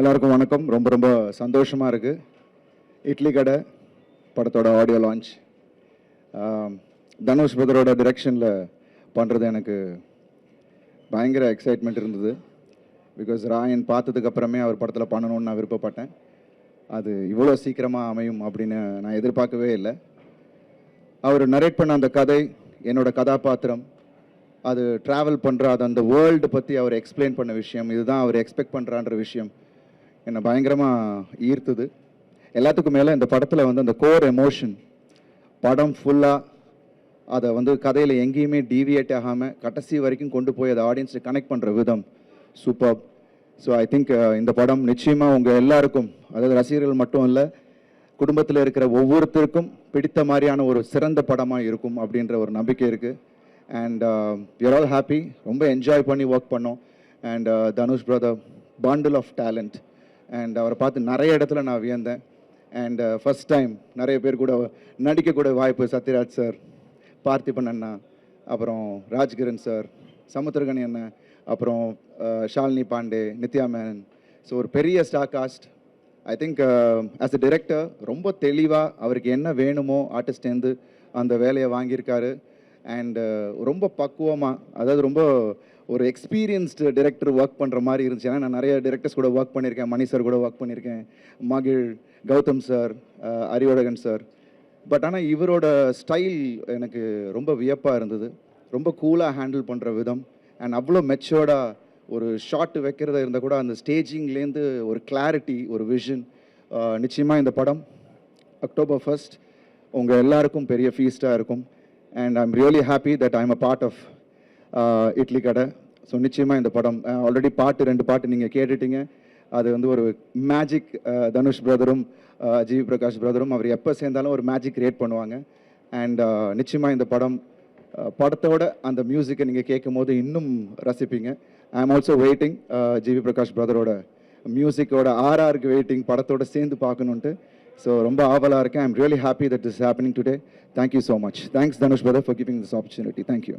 எல்லாருக்கும் வணக்கம். ரொம்ப ரொம்ப சந்தோஷமாக இருக்குது. இட்லி கடை படத்தோட ஆடியோ லான்ச் தனுஷ் பிரதரோட டிரெக்ஷனில் பண்ணுறது எனக்கு பயங்கர எக்ஸைட்மெண்ட் இருந்தது. பிகாஸ் ராயன் பார்த்ததுக்கப்புறமே அவர் படத்தில் பண்ணணும்னு நான் விருப்பப்பட்டேன். அது இவ்வளோ சீக்கிரமாக அமையும் அப்படின்னு நான் எதிர்பார்க்கவே இல்லை. அவர் நரேட் பண்ண அந்த கதை, என்னோடய கதாபாத்திரம், அது ட்ராவல் பண்ணுற அது அந்த வேர்ல்டு பற்றி அவர் எக்ஸ்பிளைன் பண்ண விஷயம், இதுதான் அவர் எக்ஸ்பெக்ட் பண்ணுறான்ற விஷயம் என்னை பயங்கரமாக ஈர்த்துது. எல்லாத்துக்கும் மேலே இந்த படத்தில் வந்து அந்த கோர் எமோஷன், படம் ஃபுல்லாக அதை வந்து கதையில் எங்கேயுமே டீவியேட் ஆகாமல் கடைசி வரைக்கும் கொண்டு போய் அதை ஆடியன்ஸை கனெக்ட் பண்ணுற விதம் சூப்பர். ஸோ ஐ திங்க் இந்த படம் நிச்சயமாக உங்கள் எல்லாருக்கும், அதாவது ரசிகர்கள் மட்டும் இல்லை, குடும்பத்தில் இருக்கிற ஒவ்வொருத்தருக்கும் பிடித்த மாதிரியான ஒரு சிறந்த படமாக இருக்கும் அப்படின்ற ஒரு நம்பிக்கை இருக்குது. And you're all happy. ரொம்ப என்ஜாய் பண்ணி ஒர்க் பண்ணோம். And Dhanush brother bundle of talent. And அவரை பார்த்து நிறைய இடத்துல நான் வியந்தேன். அண்ட் ஃபஸ்ட் டைம் நிறைய பேர் கூட நடிக்கக்கூட வாய்ப்பு, சத்யராஜ் சார், பார்த்திபன் அண்ணா, அப்புறம் ராஜ்கிரண் சார், சமுத்திரகனி அண்ணன், அப்புறம் ஷாலினி பாண்டே, நித்யா மேனன். ஸோ ஒரு பெரிய star cast. I think as a director ரொம்ப தெளிவாக அவருக்கு என்ன வேணுமோ ஆர்டிஸ்டேருந்து அந்த வேலையை வாங்கியிருக்காரு. அண்ட் ரொம்ப பக்குவமாக, அதாவது ரொம்ப ஒரு எக்ஸ்பீரியன்ஸ்டு டிரெக்டர் ஒர்க் பண்ணுற மாதிரி இருந்துச்சு. ஏன்னா நான் நிறைய டிரெக்டர்ஸ் கூட ஒர்க் பண்ணியிருக்கேன். மணி சார் கூட ஒர்க் பண்ணியிருக்கேன், மகிழ், Gautham sir, Arivazhagan sir. But ஆனால் இவரோட ஸ்டைல் எனக்கு ரொம்ப வியப்பாக இருந்தது. ரொம்ப கூலாக ஹேண்டில் பண்ணுற விதம், அண்ட் அவ்வளோ மெச்சோர்டாக ஒரு ஷாட் வைக்கிறதா இருந்தால் கூட அந்த ஸ்டேஜிங்லேருந்து ஒரு கிளாரிட்டி, ஒரு விஷன். நிச்சயமாக இந்த படம் அக்டோபர் 1 உங்கள் எல்லாருக்கும் பெரிய ஃபீஸ்டாக இருக்கும். And I am really happy that I'm a part of Idli Kadai. So நிச்சயமாக இந்த படம் ஆல்ரெடி 2 பாட்டு நீங்கள் கேட்டுட்டீங்க. அது வந்து ஒரு மேஜிக். தனுஷ் பிரதரும் ஜிவி பிரகாஷ் பிரதரும் அவர் எப்போ சேர்ந்தாலும் ஒரு மேஜிக் கிரியேட் பண்ணுவாங்க. அண்ட் நிச்சயமாக இந்த படத்தோட அந்த மியூசிக்கை நீங்கள் கேட்கும் போது இன்னும் ரசிப்பீங்க. I am also waiting GV Prakash பிரதரோட மியூசிக்கோட ஆர்ஆருக்கு வெயிட்டிங், படத்தோட சேர்ந்து பார்க்கணுன்ட்டு. ஸோ ரொம்ப ஆவலாக இருக்கேன். I M really happy that is happening today. Thank you so much. Thanks Dhanush brother for giving this opportunity. Thank you.